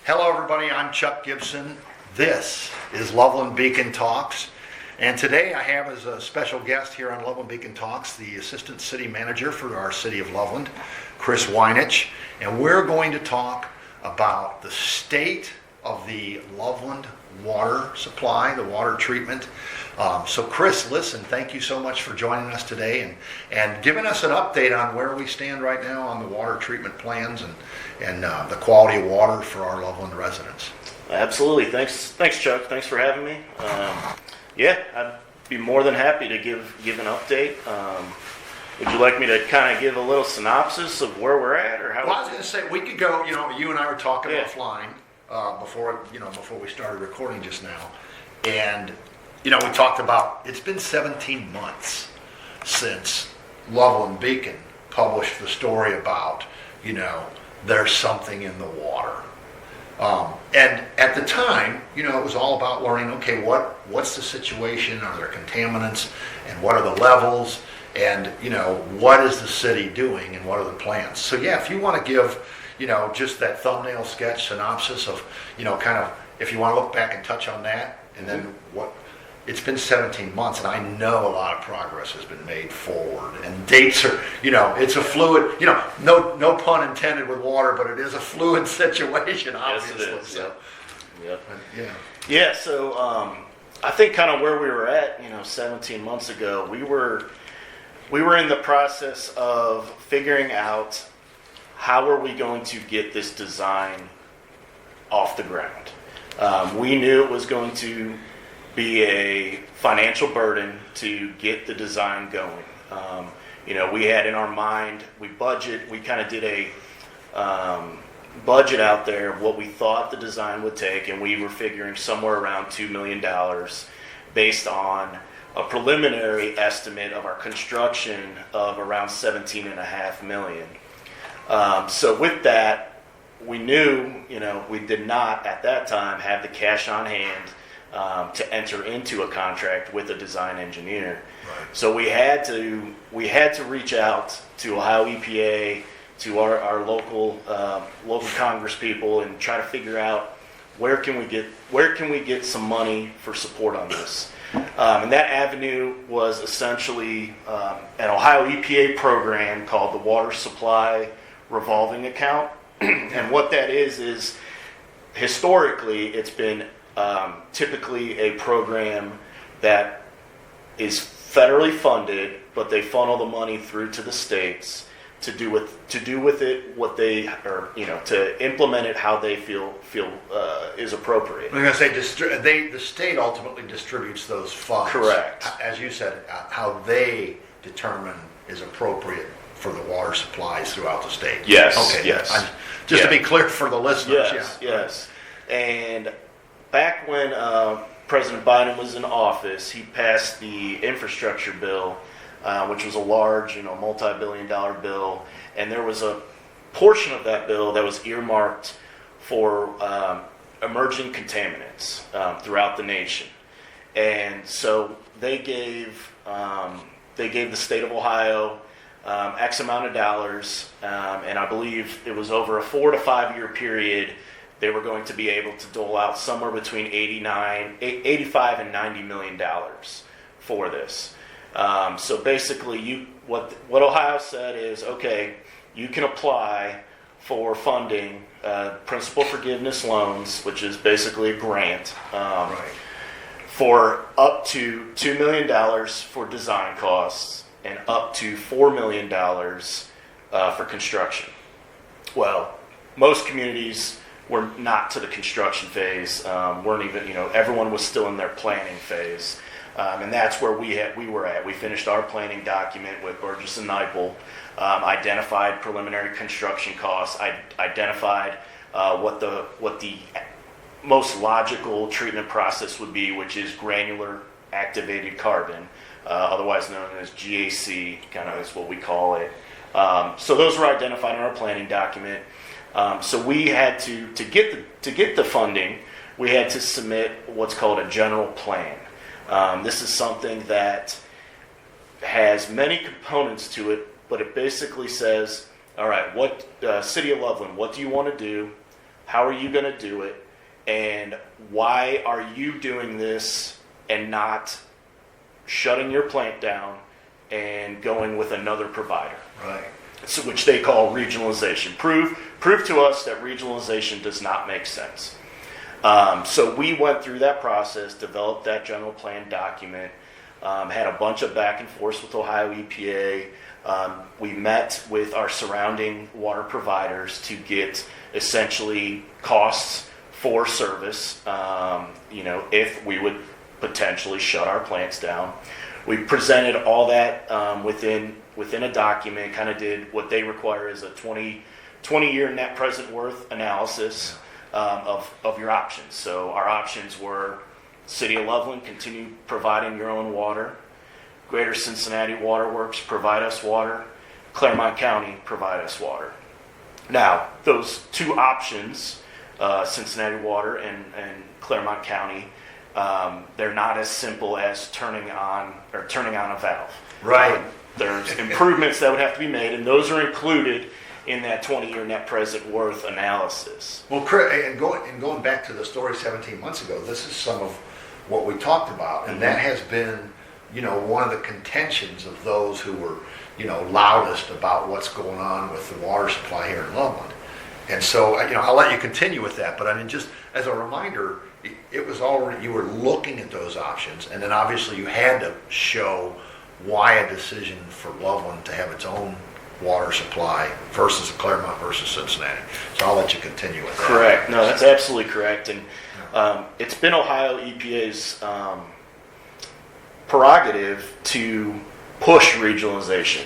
Hello everybody, I'm Chuck Gibson. This is Loveland Beacon Talks. And today I have as a special guest here on Loveland Beacon Talks the Assistant City Manager for our City of Loveland, Chris Wojnicz. And we're going to talk about the state of the Loveland water supply, the water treatment. So Chris, listen, thank you so much for joining us today and giving us an update on where we stand right now on the water treatment plans and the quality of water for our Loveland residents. Absolutely. Thanks, Chuck. Thanks for having me. I'd be more than happy to give an update. Would you like me to kind of give a little synopsis of where we're at, or how? Well, I was going to say we could go. You and I were talking offline before we started recording just now, and we talked about it's been 17 months since Loveland Beacon published the story about there's something in the water. And at the time, it was all about learning, okay, what's the situation? Are there contaminants? And what are the levels? And, what is the city doing and what are the plans? So, if you want to give, just that thumbnail sketch synopsis of, kind of, if you want to look back and touch on that, and then it's been 17 months, and I know a lot of progress has been made forward. And dates are, it's a fluid, no pun intended with water, but it is a fluid situation, obviously. Yes, it is. So, So I think kind of where we were at, 17 months ago, we were in the process of figuring out how are we going to get this design off the ground. We knew it was going to be a financial burden to get the design going. We had in our mind, we kind of did a budget out there of what we thought the design would take, and we were figuring somewhere around $2 million based on a preliminary estimate of our construction of around $17.5 million. So with that, we knew, we did not at that time have the cash on hand to enter into a contract with a design engineer. Right. So we had to reach out to Ohio EPA, to our local Congress people, and try to figure out where can we get some money for support on this. And that avenue was essentially an Ohio EPA program called the Water Supply Revolving Account. And what that is historically it's been typically a program that is federally funded, but they funnel the money through to the states to do with it what they, or to implement it how they feel is appropriate. I'm going to say the state ultimately distributes those funds. Correct. As you said, how they determine is appropriate for the water supplies throughout the state. Yes. Okay. Yes. To be clear for the listeners. Yes. And back when President Biden was in office, he passed the infrastructure bill, which was a large, multi-billion-dollar bill, and there was a portion of that bill that was earmarked for emerging contaminants throughout the nation. And so they gave the state of Ohio X amount of dollars, and I believe it was over a 4 to 5 year period. They were going to be able to dole out somewhere between $85 and $90 million for this. So basically, what Ohio said is, okay, you can apply for funding, principal forgiveness loans, which is basically a grant, for up to $2 million for design costs and up to $4 million for construction. Well, most communities were not to the construction phase, weren't even, everyone was still in their planning phase. And that's where we were at. We finished our planning document with Burgess and Neipel, identified preliminary construction costs, identified what the most logical treatment process would be, which is granular activated carbon, otherwise known as GAC, kind of is what we call it. So those were identified in our planning document. So we had to get the funding, we had to submit what's called a general plan. This is something that has many components to it, but it basically says, all right, what City of Loveland, what do you want to do? How are you going to do it? And why are you doing this and not shutting your plant down and going with another provider? Right. So, which they call regionalization. Prove to us that regionalization does not make sense. So we went through that process, developed that general plan document, had a bunch of back and forth with Ohio EPA. We met with our surrounding water providers to get essentially costs for service, if we would potentially shut our plants down. We presented all that within a document, kind of did what they require is a 20-year net present worth analysis of your options. So our options were City of Loveland, continue providing your own water. Greater Cincinnati Waterworks, provide us water. Claremont County, provide us water. Now, those two options, Cincinnati Water and Claremont County, they're not as simple as turning on a valve. Right. There's improvements that would have to be made, and those are included in that 20-year net present worth analysis. Well, Chris, and going back to the story 17 months ago, this is some of what we talked about, and that has been, one of the contentions of those who were, loudest about what's going on with the water supply here in Loveland. And so, I'll let you continue with that, but I mean, just as a reminder, it was already, you were looking at those options, and then obviously you had to show why a decision for Loveland to have its own water supply versus Claremont versus Cincinnati. So I'll let you continue with that. Correct. No, that's absolutely correct. And it's been Ohio EPA's prerogative to push regionalization,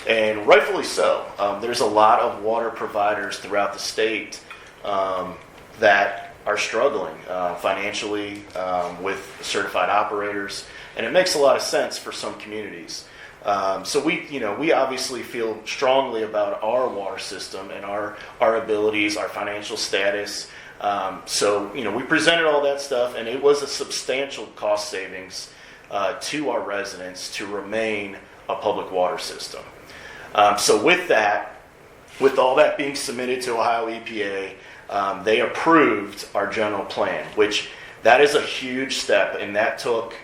and rightfully so. There's a lot of water providers throughout the state that are struggling financially with certified operators, and it makes a lot of sense for some communities. So we obviously feel strongly about our water system and our abilities, our financial status. So we presented all that stuff, and it was a substantial cost savings to our residents to remain a public water system. So with all that being submitted to Ohio EPA, they approved our general plan, which that is a huge step, and that took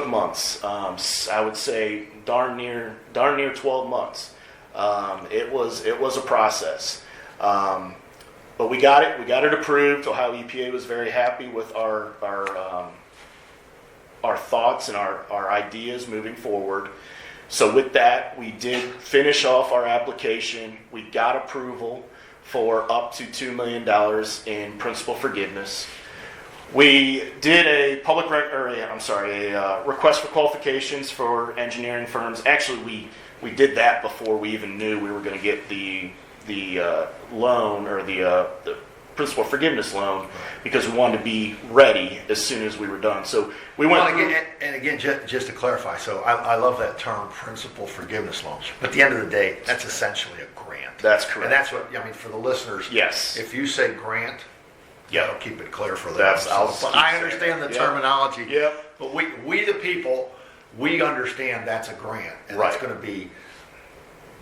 months. I would say darn near 12 months. It was a process, but we got it approved. Ohio EPA was very happy with our thoughts and our ideas moving forward. So with that, we did finish off our application. We got approval for up to $2 million in principal forgiveness. We did a request for qualifications for engineering firms. Actually, we did that before we even knew we were going to get the loan or the principal forgiveness loan, because we wanted to be ready as soon as we were done. So we went through. Again, just to clarify, so I love that term, principal forgiveness loan. But at the end of the day, that's essentially a grant. That's correct. And that's what for the listeners. Yes. If you say grant, yeah, I'll keep it clear for them. But I understand the terminology. Yep. But we the people, we understand that's a grant, and right. That's going to be.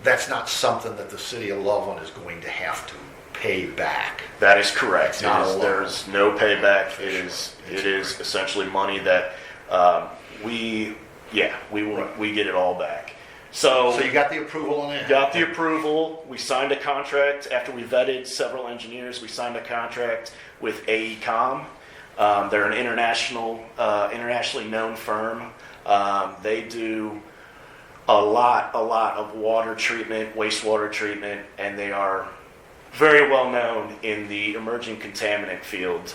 That's not something that the city of Loveland is going to have to pay back. That is correct. There's no payback. It is essentially money that we get it all back. So you got the approval on that? Got the approval. We signed a contract after we vetted several engineers. We signed a contract with AECom. They're an internationally known firm. They do a lot of water treatment, wastewater treatment, and they are very well known in the emerging contaminant field.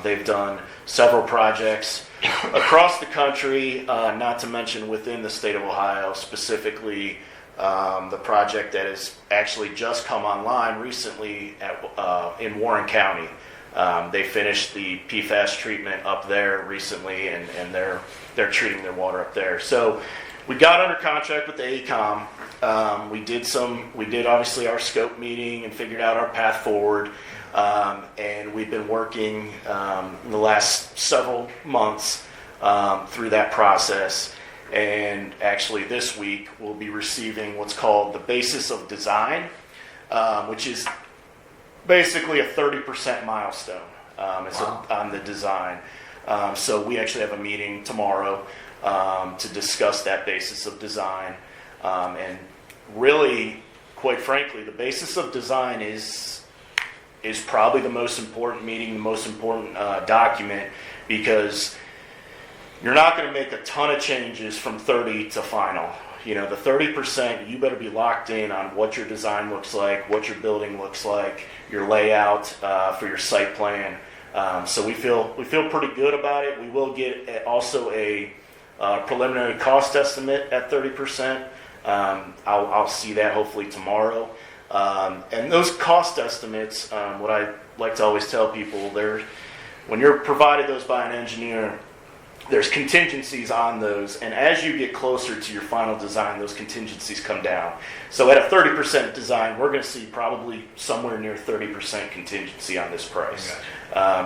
They've done several projects across the country, not to mention within the state of Ohio, specifically the project that has actually just come online recently in Warren County. They finished the PFAS treatment up there recently, and they're treating their water up there. So we got under contract with the AECom. We did obviously our scope meeting and figured out our path forward. And we've been working in the last several months through that process. And actually this week we'll be receiving what's called the basis of design, which is basically a 30% milestone Wow. on the design. So we actually have a meeting tomorrow to discuss that basis of design. And really, quite frankly, the basis of design is probably the most important meeting, the most important document, because you're not going to make a ton of changes from 30 to final. The 30%, you better be locked in on what your design looks like, what your building looks like, your layout for your site plan. So we feel pretty good about it. We will get also a preliminary cost estimate at 30%. I'll see that hopefully tomorrow. And those cost estimates, what I like to always tell people, when you're provided those by an engineer, there's contingencies on those, and as you get closer to your final design, those contingencies come down. So at a 30% design, we're going to see probably somewhere near 30% contingency on this price.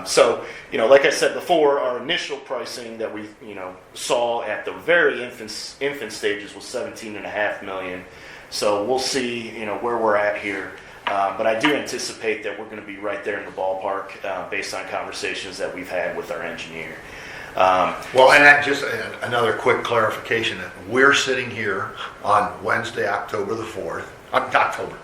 So, like I said before, our initial pricing that we, saw at the very infant stages was $17.5 million. So we'll see, where we're at here. But I do anticipate that we're going to be right there in the ballpark based on conversations that we've had with our engineer. Well, and that just another quick clarification. We're sitting here on Wednesday, October the 4th. October.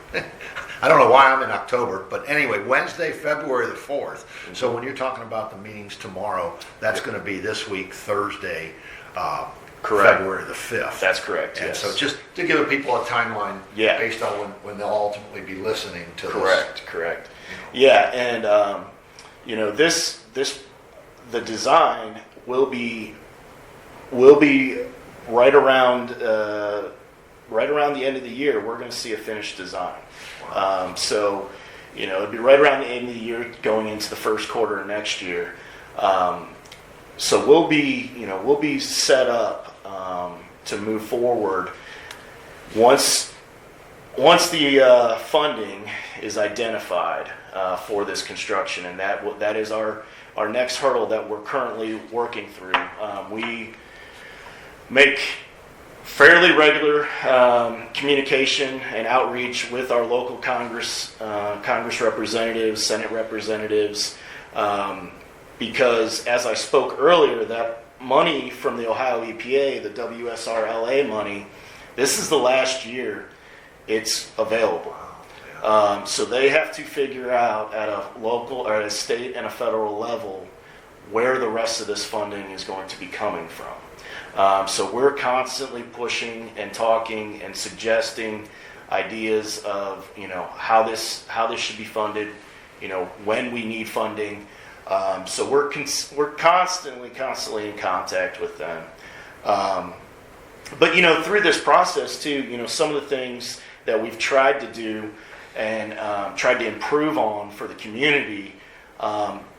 I don't know why I'm in October, but anyway, Wednesday, February the 4th. So when you're talking about the meetings tomorrow, that's going to be this week, Thursday, Correct. February the 5th. That's correct, And yes. so just to give people a timeline based on when they'll ultimately be listening to this. Correct. Yeah, and, the design will be right around the end of the year. We're going to see a finished design. Wow. So it'll be right around the end of the year, going into the first quarter of next year. So we'll be set up to move forward once the funding is identified for this construction, and that is our next hurdle that we're currently working through. We make fairly regular communication and outreach with our local Congress representatives, Senate representatives, because as I spoke earlier, that money from the Ohio EPA, the WSRLA money, this is the last year it's available. So they have to figure out at a local or at a state and a federal level where the rest of this funding is going to be coming from. So we're constantly pushing and talking and suggesting ideas of how this should be funded, when we need funding. So we're constantly in contact with them. But through this process too, some of the things that we've tried to do and tried to improve on for the community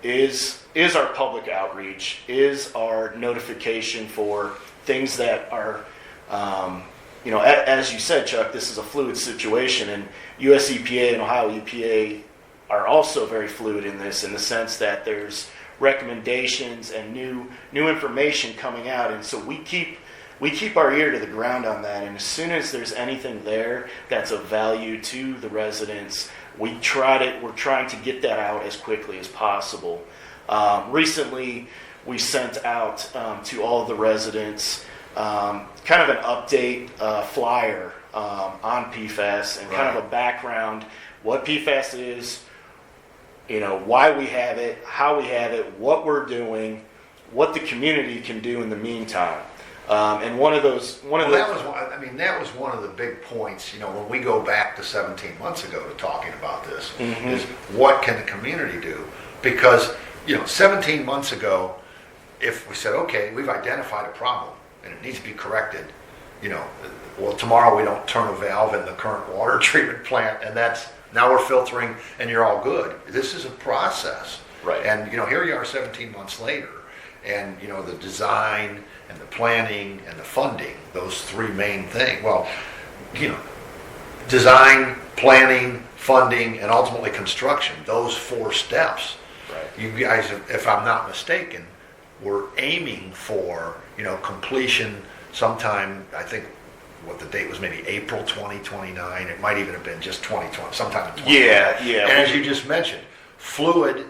is our public outreach, is our notification for things that are, as you said, Chuck, this is a fluid situation, and US EPA and Ohio EPA are also very fluid in this, in the sense that there's recommendations and new information coming out, and so we keep our ear to the ground on that, and as soon as there's anything there that's of value to the residents, we're trying to get that out as quickly as possible. Recently, we sent out to all of the residents kind of an update flyer on PFAS and kind of a background, what PFAS is, why we have it, how we have it, what we're doing, what the community can do in the meantime. And that was one of the big points, when we go back to 17 months ago to talking about this, is what can the community do? Because, 17 months ago, if we said, okay, we've identified a problem and it needs to be corrected, tomorrow we don't turn a valve in the current water treatment plant, and now we're filtering and you're all good. This is a process. Right. And, here you are 17 months later, and, the design and the planning and the funding, those three main things. Well, design, planning, funding, and ultimately construction, those four steps. Right. You guys, if I'm not mistaken, were aiming for, completion sometime, I think, what the date was, maybe April 2029. It might even have been just 2020, sometime in 2029. Yeah. And as you just mentioned, fluid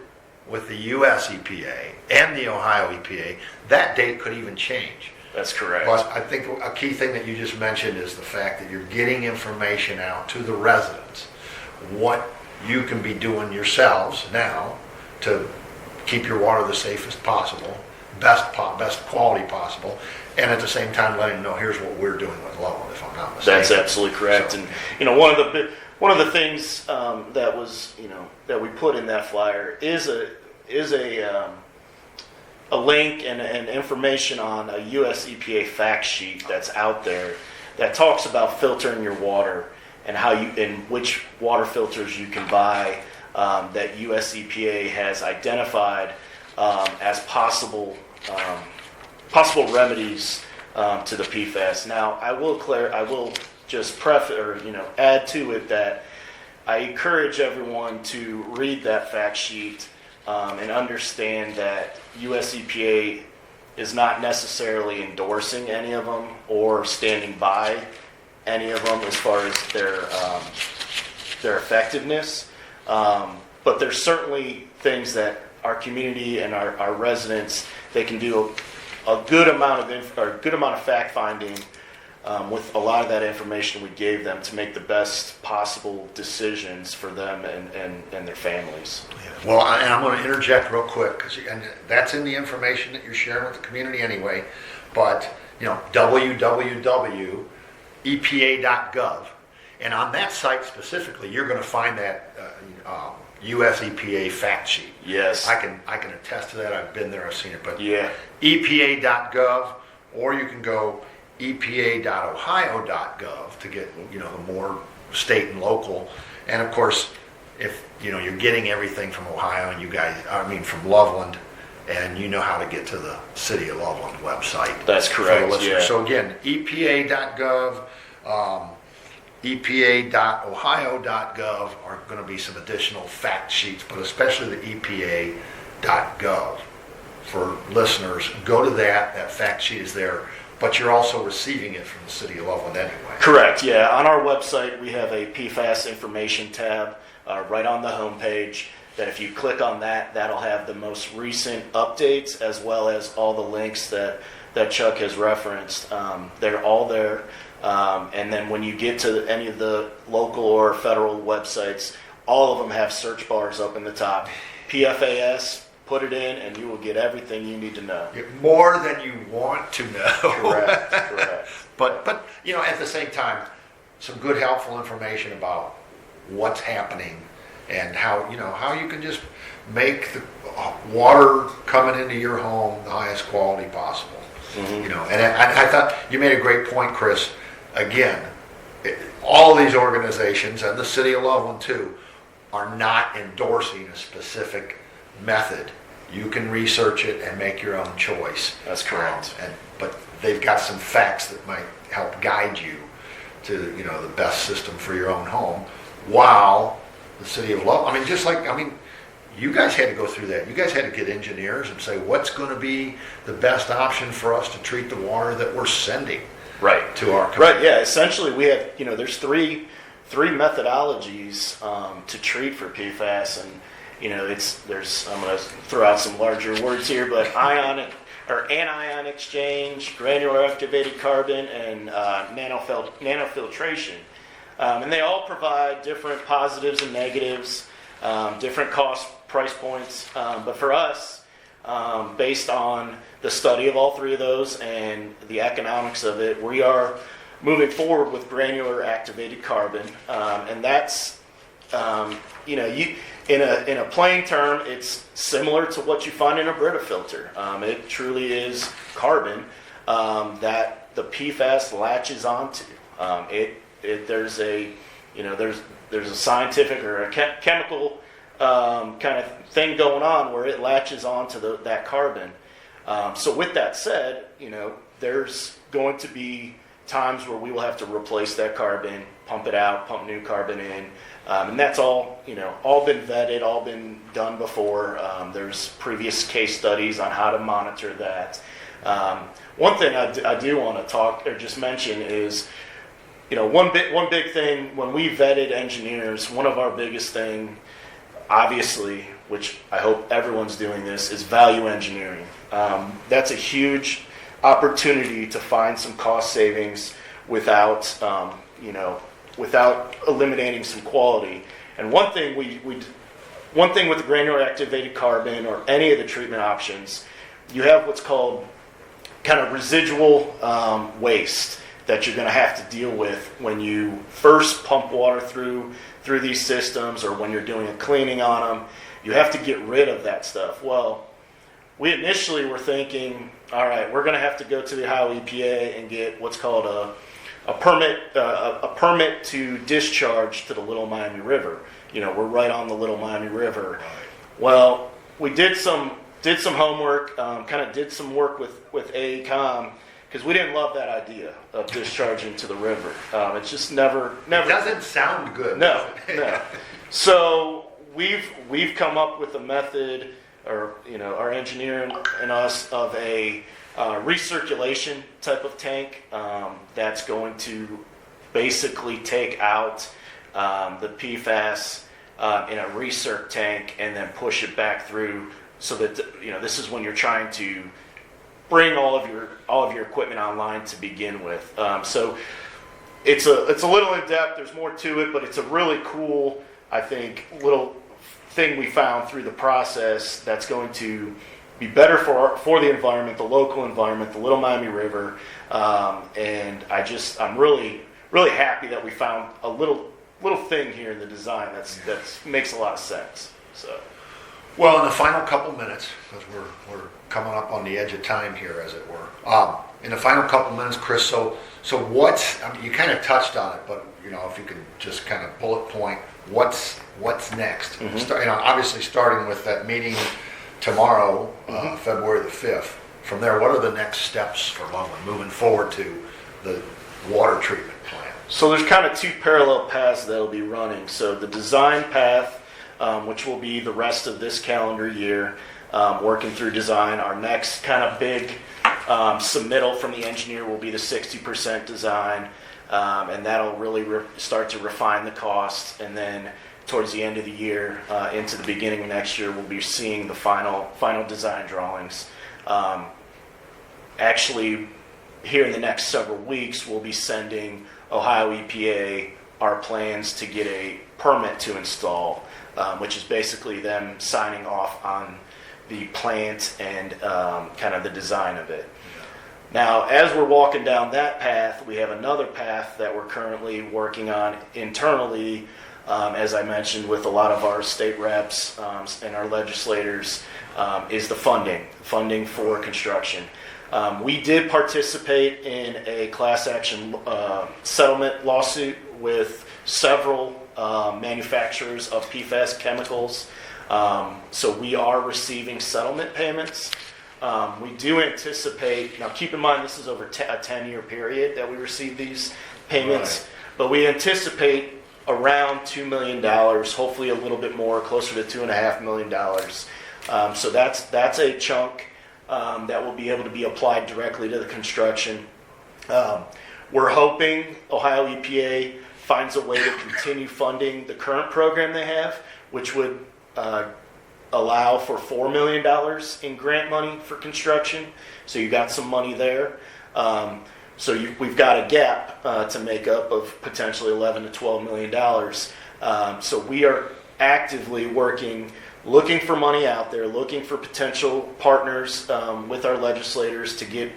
with the U.S. EPA and the Ohio EPA, that date could even change. That's correct. But I think a key thing that you just mentioned is the fact that you're getting information out to the residents, what you can be doing yourselves now to keep your water the safest possible, best quality possible, and at the same time letting them know here's what we're doing with Loveland, if I'm not mistaken. That's absolutely correct. So, and one of the things that was that we put in that flyer is a link and information on a US EPA fact sheet that's out there that talks about filtering your water and which water filters you can buy that US EPA has identified as possible remedies to the PFAS. Now, I will just add to it that I encourage everyone to read that fact sheet and understand that US EPA is not necessarily endorsing any of them or standing by any of them as far as their effectiveness. But there's certainly things that our community and our residents, they can do a good amount of fact finding with a lot of that information we gave them to make the best possible decisions for them and their families. yeah. Well, and I'm going to interject real quick, and that's in the information that you're sharing with the community anyway, but www.epa.gov, and on that site specifically, you're going to find that US EPA fact sheet. Yes. I can attest to that. I've been there, I've seen it, but Yeah. EPA.gov, or you can go EPA.ohio.gov to get the more state and local. And of course, if you're getting everything from Ohio and from Loveland, and you know how to get to the City of Loveland website. That's correct. For the Yeah. So again, EPA.gov, EPA.ohio.gov are going to be some additional fact sheets, but especially the EPA.gov. For listeners, go to that. That fact sheet is there, but you're also receiving it from the City of Loveland anyway. Correct, yeah. On our website, we have a PFAS information tab right on the homepage that if you click on that, that'll have the most recent updates as well as all the links that Chuck has referenced. They're all there. And then when you get to any of the local or federal websites, all of them have search bars up in the top. PFAS, put it in, and you will get everything you need to know. More than you want to know. Correct. But at the same time, some good helpful information about what's happening and how you can just make the water coming into your home the highest quality possible. Mm-hmm. And I thought you made a great point, Chris. Again, all these organizations and the City of Loveland too are not endorsing a specific method. You can research it and make your own choice. That's correct. But they've got some facts that might help guide you to the best system for your own home. While the City of Loveland, you guys had to go through that. You guys had to get engineers and say what's going to be the best option for us to treat the water that we're sending to our community. Right. Yeah. Essentially, we have there's three methodologies to treat for PFAS, and I'm going to throw out some larger words here, but anion exchange, granular activated carbon, and nanofiltration. And they all provide different positives and negatives, different price points. But for us, based on the study of all three of those and the economics of it, we are moving forward with granular activated carbon. And that's, in a plain term, it's similar to what you find in a Brita filter. It truly is carbon that the PFAS latches onto. There's a scientific or a chemical kind of thing going on where it latches onto that carbon. So with that said, there's going to be times where we will have to replace that carbon, pump it out, pump new carbon in, and that's all been vetted, all been done before. There's previous case studies on how to monitor that. One thing I do want to talk or just mention is one big thing when we vetted engineers, one of our biggest thing, obviously, which I hope everyone's doing this, is value engineering. That's a huge opportunity to find some cost savings without eliminating some quality. And one thing with the granular activated carbon or any of the treatment options, you have what's called kind of residual waste that you're going to have to deal with when you first pump water through these systems, or when you're doing a cleaning on them. You have to get rid of that stuff. Well, we initially were thinking, all right, we're going to have to go to the Ohio EPA and get what's called a permit to discharge to the Little Miami River. We're right on the Little Miami River. Well, we did some homework, kind of did some work with AECOM, because we didn't love that idea of discharging to the river. It's just never. It doesn't sound good. No. So we've come up with a method, or our engineer and us, of a recirculation type of tank that's going to basically take out the PFAS in a recirc tank and then push it back through, so that this is when you're trying to bring all of your equipment online to begin with. So it's a little in depth. There's more to it, but it's a really cool, I think, little thing we found through the process that's going to be better for the environment, the local environment, the Little Miami River, and I'm really happy that we found a little thing here in the design that makes a lot of sense. So, well, in the final couple minutes, because we're coming up on the edge of time here, as it were. In the final couple minutes, Chris. So what's? You kind of touched on it, but if you could just kind of bullet point what's next. Mm-hmm. Obviously starting with that meeting tomorrow, February the 5th. From there, what are the next steps for Loveland moving forward to the water treatment plant? So there's kind of two parallel paths that'll be running. So the design path, which will be the rest of this calendar year, working through design. Our next kind of big submittal from the engineer will be the 60% design, and that'll really start to refine the cost. And then towards the end of the year, into the beginning of next year, we'll be seeing the final design drawings. Actually, here in the next several weeks, we'll be sending Ohio EPA our plans to get a permit to install, which is basically them signing off on the plant and kind of the design of it. Now, as we're walking down that path, we have another path that we're currently working on internally, as I mentioned, with a lot of our state reps and our legislators, is the funding for construction. We did participate in a class action settlement lawsuit with several manufacturers of PFAS chemicals. So we are receiving settlement payments. We do anticipate, now keep in mind this is over a 10-year period that we receive these payments, right. But we anticipate around $2 million, hopefully a little bit more, closer to $2.5 million. So that's a chunk that will be able to be applied directly to the construction. We're hoping Ohio EPA finds a way to continue funding the current program they have, which would allow for $4 million in grant money for construction. So you got some money there. We've got a gap to make up of potentially $11 to $12 million. So we are actively working, looking for money out there, looking for potential partners with our legislators to get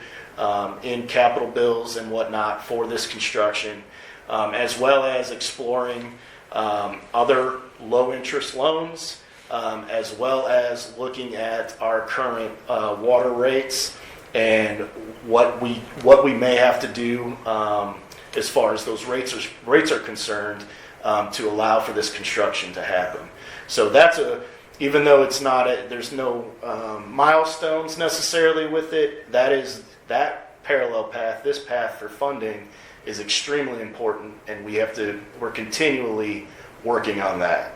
in capital bills and whatnot for this construction, as well as exploring other low-interest loans, as well as looking at our current water rates and what we may have to do as far as those rates are concerned to allow for this construction to happen. So that's even though it's not there's no milestones necessarily with it, that parallel path, this path for funding is extremely important, and we're continually working on that.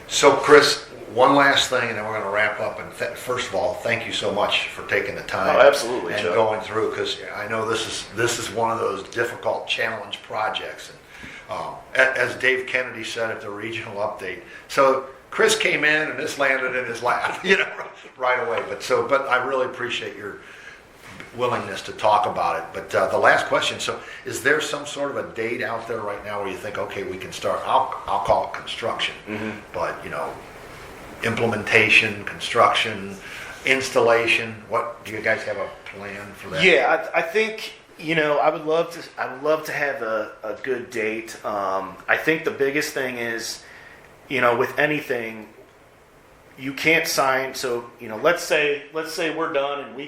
So, Chris, one last thing, and then we're going to wrap up. And first of all, thank you so much for taking the time. Oh, absolutely, and Joe. going through, because I know this is one of those difficult challenge projects. And as Dave Kennedy said at the regional update, so Chris came in and this landed in his lap, right away. But I really appreciate your willingness to talk about it. But the last question, so is there some sort of a date out there right now where you think, okay, we can start, I'll call it construction, but implementation, construction, installation, what, do you guys have a plan for that? Yeah, I think, I would love to have a good date. I think the biggest thing is, with anything, you can't sign, so, let's say we're done and we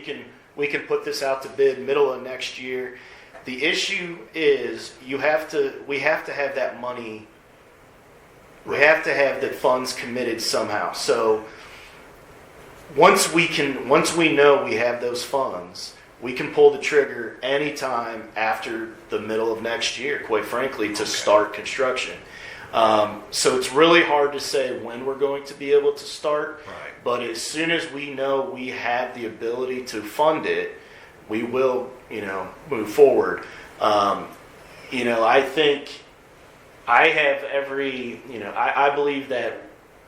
can put this out to bid middle of next year. The issue is we have to have that money. We have to have the funds committed somehow. So once we know we have those funds, we can pull the trigger anytime after the middle of next year, quite frankly, to start construction. So it's really hard to say when we're going to be able to start. Right. But as soon as we know we have the ability to fund it, we will, move forward. I think I have I believe that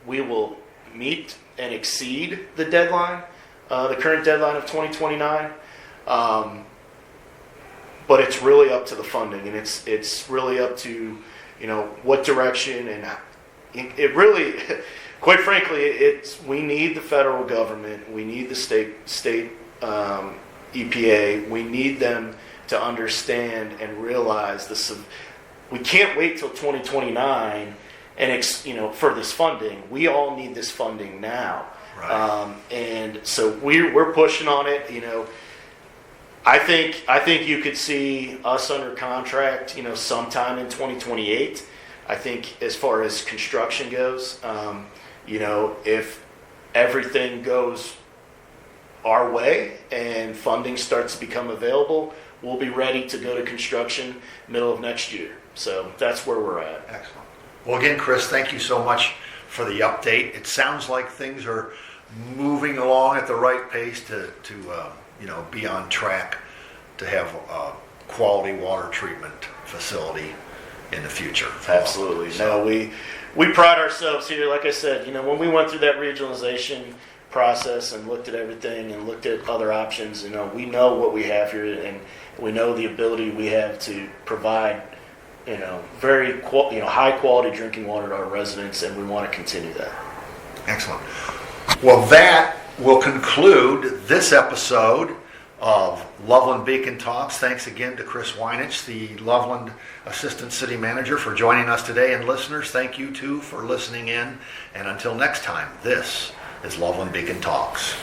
we will meet and exceed the deadline, the current deadline of 2029. But it's really up to the funding, and it's really up to, what direction, and it really, quite frankly, we need the federal government, we need the state EPA, we need them to understand and realize we can't wait till 2029 and for this funding. We all need this funding now. Right. And so we're pushing on it. I think you could see us under contract, sometime in 2028. I think as far as construction goes, if everything goes our way and funding starts to become available, we'll be ready to go to construction middle of next year. So that's where we're at. Excellent. Well, again, Chris, thank you so much for the update. It sounds like things are moving along at the right pace to be on track to have a quality water treatment facility in the future. Absolutely. So, No, we pride ourselves here. Like I said, when we went through that regionalization process and looked at everything and looked at other options, we know what we have here, and we know the ability we have to provide, very high quality drinking water to our residents, and we want to continue that. Excellent. Well, that will conclude this episode of Loveland Beacon Talks. Thanks again to Chris Wojnicz, the Loveland Assistant City Manager, for joining us today. And listeners, thank you too for listening in. And until next time, this is Loveland Beacon Talks.